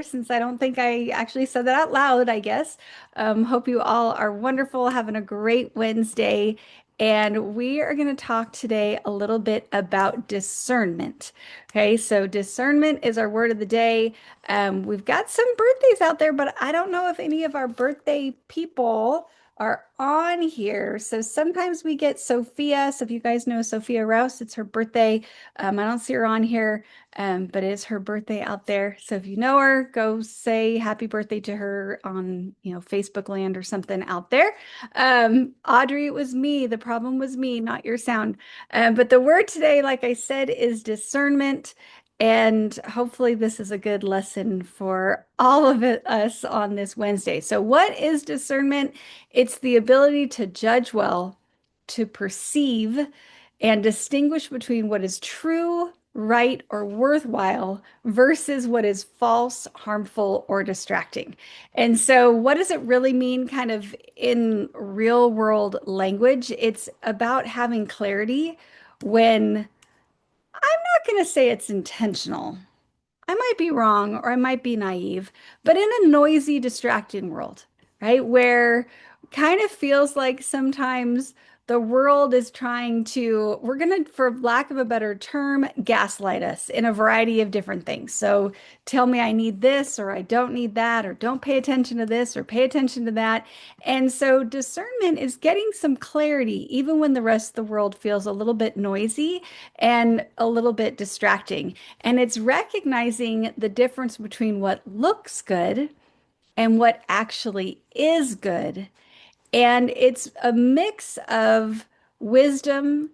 since I don't think I actually said that out loud, I guess. Hope you all are wonderful, having a great Wednesday. And we are going to talk today a little bit about discernment. Okay, so discernment is our word of the day. We've got some birthdays out there, but I don't know if any of our birthday people are on here. So sometimes we get Sophia. So if you guys know Sophia Rouse, it's her birthday. I don't see her on here. But it is her birthday out there. So if you know her, go say happy birthday to her on, Facebook land or something out there. Audrey, it was me. The problem was me, not your sound. But the word today, like I said, is discernment. And hopefully, this is a good lesson for all of us on this Wednesday. So, what is discernment? It's the ability to judge well, to perceive, and distinguish between what is true, right, or worthwhile versus what is false, harmful, or distracting. And so, what does it really mean, kind of in real world language? It's about having clarity when I'm not going to say it's intentional. I might be wrong or I might be naive, but in a noisy, distracting world, right? Where kind of feels like sometimes the world is trying to, we're going to, for lack of a better term, gaslight us in a variety of different things. So tell me I need this or I don't need that, or don't pay attention to this or pay attention to that. And so discernment is getting some clarity, even when the rest of the world feels a little bit noisy and a little bit distracting. And it's recognizing the difference between what looks good and what actually is good. And it's a mix of wisdom,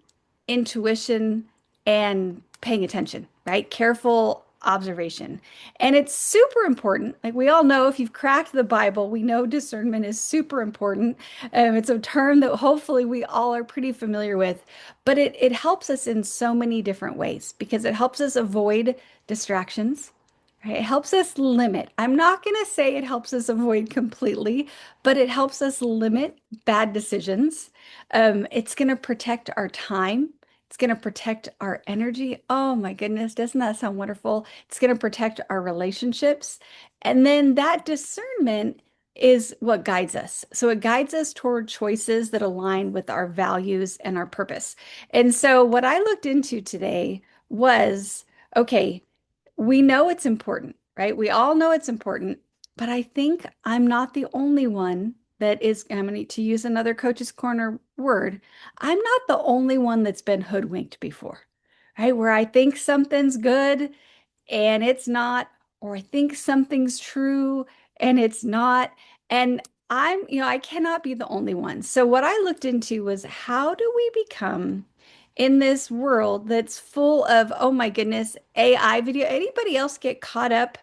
intuition, and paying attention, right? Careful observation. And it's super important. Like we all know, if you've cracked the Bible, we know discernment is super important. It's a term that hopefully we all are pretty familiar with, but it helps us in so many different ways because it helps us avoid distractions. Right? It helps us limit. I'm not going to say it helps us avoid completely, but it helps us limit bad decisions. It's going to protect our time. It's going to protect our energy. Oh my goodness, doesn't that sound wonderful? It's going to protect our relationships. And then that discernment is what guides us. So it guides us toward choices that align with our values and our purpose. And so what I looked into today was, okay, we know it's important, right? We all know it's important, but I think I'm not the only one that is, I'm going to use another coach's corner word. I'm not the only one that's been hoodwinked before, right? Where I think something's good and it's not, or I think something's true and it's not. And I cannot be the only one. So what I looked into was, how do we become in this world that's full of, oh my goodness, AI video? Anybody else get caught up?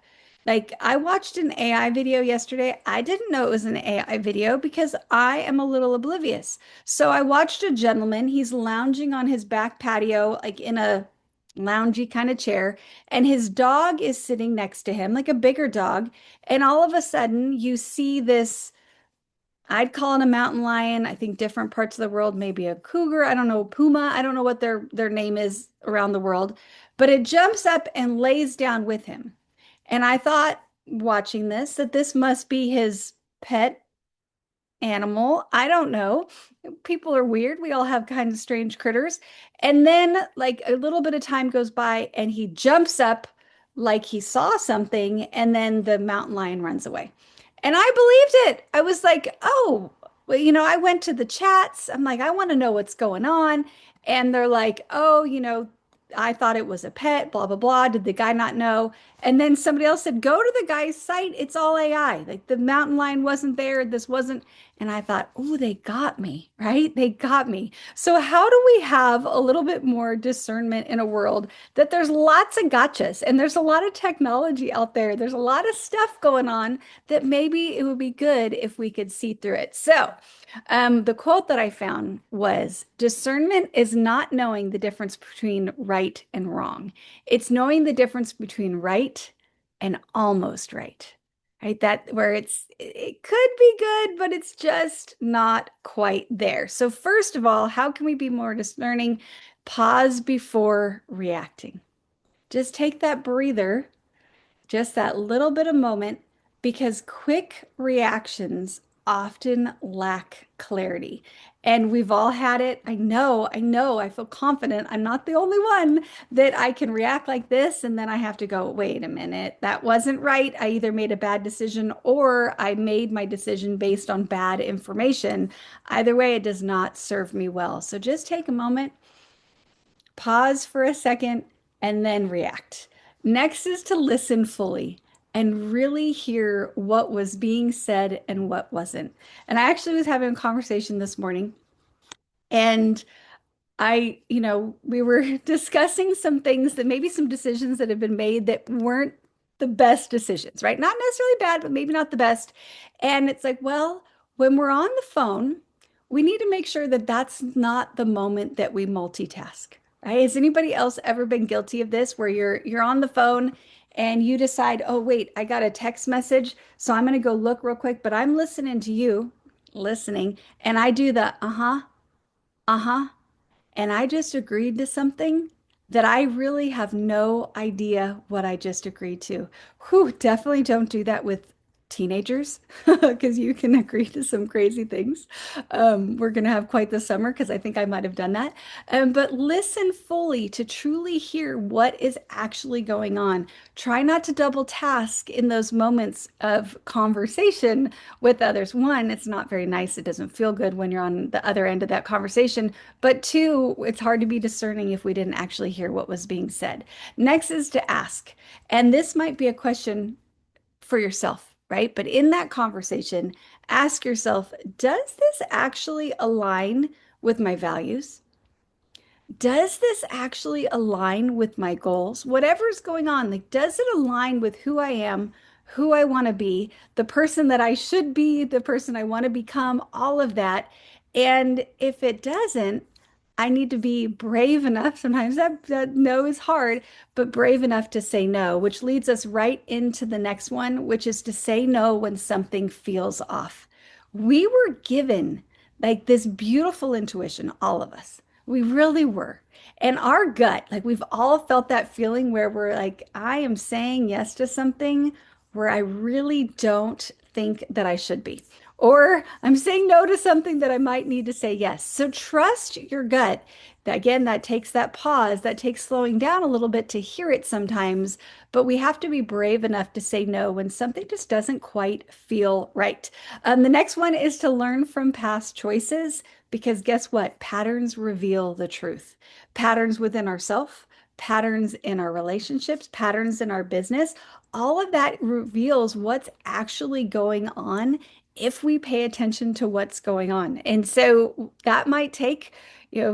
Like I watched an AI video yesterday. I didn't know it was an AI video because I am a little oblivious. So I watched a gentleman, he's lounging on his back patio, like in a loungy kind of chair, and his dog is sitting next to him, like a bigger dog. And all of a sudden, you see this, I'd call it a mountain lion. I think different parts of the world, maybe a cougar. I don't know, puma. I don't know what their name is around the world, but it jumps up and lays down with him. And I thought, watching this, that this must be his pet animal. I don't know. People are weird. We all have kind of strange critters. And then, like, a little bit of time goes by and he jumps up like he saw something, and then the mountain lion runs away. And I believed it. I was like, oh, well, I went to the chats. I'm like, I want to know what's going on. And they're like, oh, I thought it was a pet, blah, blah, blah. Did the guy not know? And then somebody else said, go to the guy's site. It's all AI. Like the mountain lion wasn't there. This wasn't. And I thought, oh, they got me, right? They got me. So, how do we have a little bit more discernment in a world that there's lots of gotchas and there's a lot of technology out there? There's a lot of stuff going on that maybe it would be good if we could see through it. So, the quote that I found was, discernment is not knowing the difference between right and wrong. It's knowing the difference between right and almost right. Right? That where it could be good, but it's just not quite there. So first of all, how can we be more discerning? Pause before reacting. Just take that breather. just that little bit of moment, because quick reactions often lack clarity. And we've all had it. I feel confident. I'm not the only one that I can react like this. And then I have to go, wait a minute, that wasn't right. I either made a bad decision or I made my decision based on bad information. Either way, it does not serve me well. So just take a moment, pause for a second, and then react. Next is to listen fully and really hear what was being said and what wasn't. And I actually was having a conversation this morning, and we were discussing some things that maybe some decisions that have been made that weren't the best decisions, right? Not necessarily bad, but maybe not the best. And it's like, well, when we're on the phone, we need to make sure that that's not the moment that we multitask, right? Has anybody else ever been guilty of this where you're on the phone and you decide, oh, wait, I got a text message, so I'm going to go look real quick, but I'm listening to you, listening, and I do the uh-huh, uh-huh, and I just agreed to something that I really have no idea what I just agreed to. Whew, definitely don't do that with teenagers because you can agree to some crazy things. We're going to have quite the summer because I think I might have done that. But listen fully to truly hear what is actually going on. Try not to double task in those moments of conversation with others. One, it's not very nice. It doesn't feel good when you're on the other end of that conversation. But two, it's hard to be discerning if we didn't actually hear what was being said. Next is to ask. And this might be a question for yourself, right? But in that conversation, ask yourself, does this actually align with my values? Does this actually align with my goals? Whatever's going on, like, does it align with who I am, who I want to be, the person that I should be, the person I want to become, all of that? And if it doesn't, I need to be brave enough. Sometimes that no is hard, but brave enough to say no, which leads us right into the next one, which is to say no when something feels off. We were given like this beautiful intuition, all of us. We really were. And our gut, like we've all felt that feeling where we're like, I am saying yes to something where I really don't think that I should be. Or I'm saying no to something that I might need to say yes. So trust your gut. Again, that takes that pause, that takes slowing down a little bit to hear it sometimes, but we have to be brave enough to say no when something just doesn't quite feel right. The next one is to learn from past choices because guess what? Patterns reveal the truth. Patterns within ourselves, patterns in our relationships, patterns in our business, all of that reveals what's actually going on if we pay attention to what's going on. And so that might take,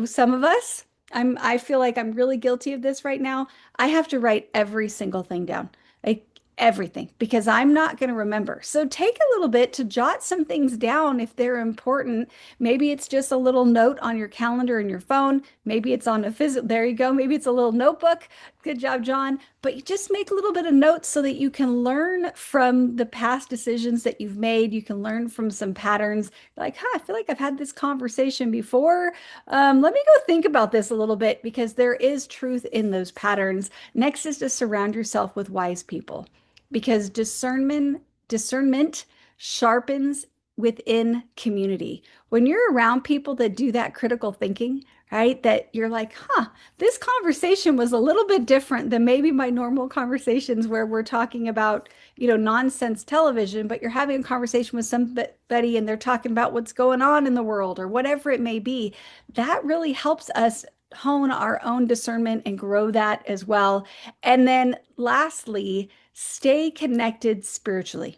some of us, I feel like I'm really guilty of this right now. I have to write every single thing down. Like everything because I'm not going to remember. So take a little bit to jot some things down if they're important. Maybe it's just a little note on your calendar in your phone. Maybe it's on a physical, there you go. Maybe it's a little notebook. Good job, John. But you just make a little bit of notes so that you can learn from the past decisions that you've made. You can learn from some patterns. Like, I feel like I've had this conversation before. Let me go think about this a little bit because there is truth in those patterns. Next is to surround yourself with wise people because discernment sharpens within community. When you're around people that do that critical thinking, right? That you're like, this conversation was a little bit different than maybe my normal conversations where we're talking about, nonsense television, but you're having a conversation with somebody and they're talking about what's going on in the world or whatever it may be. That really helps us hone our own discernment and grow that as well. And then lastly, stay connected spiritually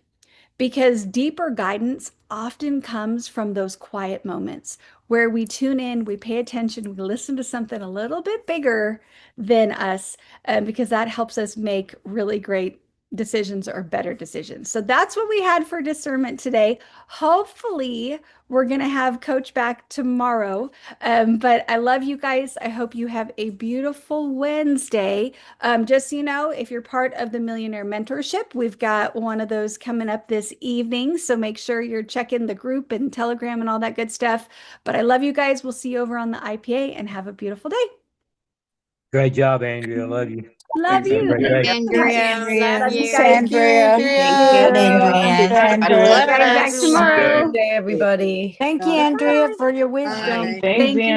because deeper guidance often comes from those quiet moments where we tune in, we pay attention, we listen to something a little bit bigger than us, because that helps us make really great decisions or better decisions. So that's what we had for discernment today. Hopefully, we're going to have Coach back tomorrow. But I love you guys. I hope you have a beautiful Wednesday. Just so you know, if you're part of the Millionaire Mentorship, we've got one of those coming up this evening. So make sure you're checking the group and Telegram and all that good stuff. But I love you guys. We'll see you over on the IPA and have a beautiful day. Great job, Andrea. I love you. Love Thanks, you. Andrea. Thanks, Andrea. Love Andrea. Love you you. Thanks, guys. Andrea. Thank Thank you, you. Andrea. God See Andrea. you guys back bless. See you tomorrow. guys. Good day, everybody. Thank you, Bye Andrea, bye. for your wisdom. Bye. Thank you.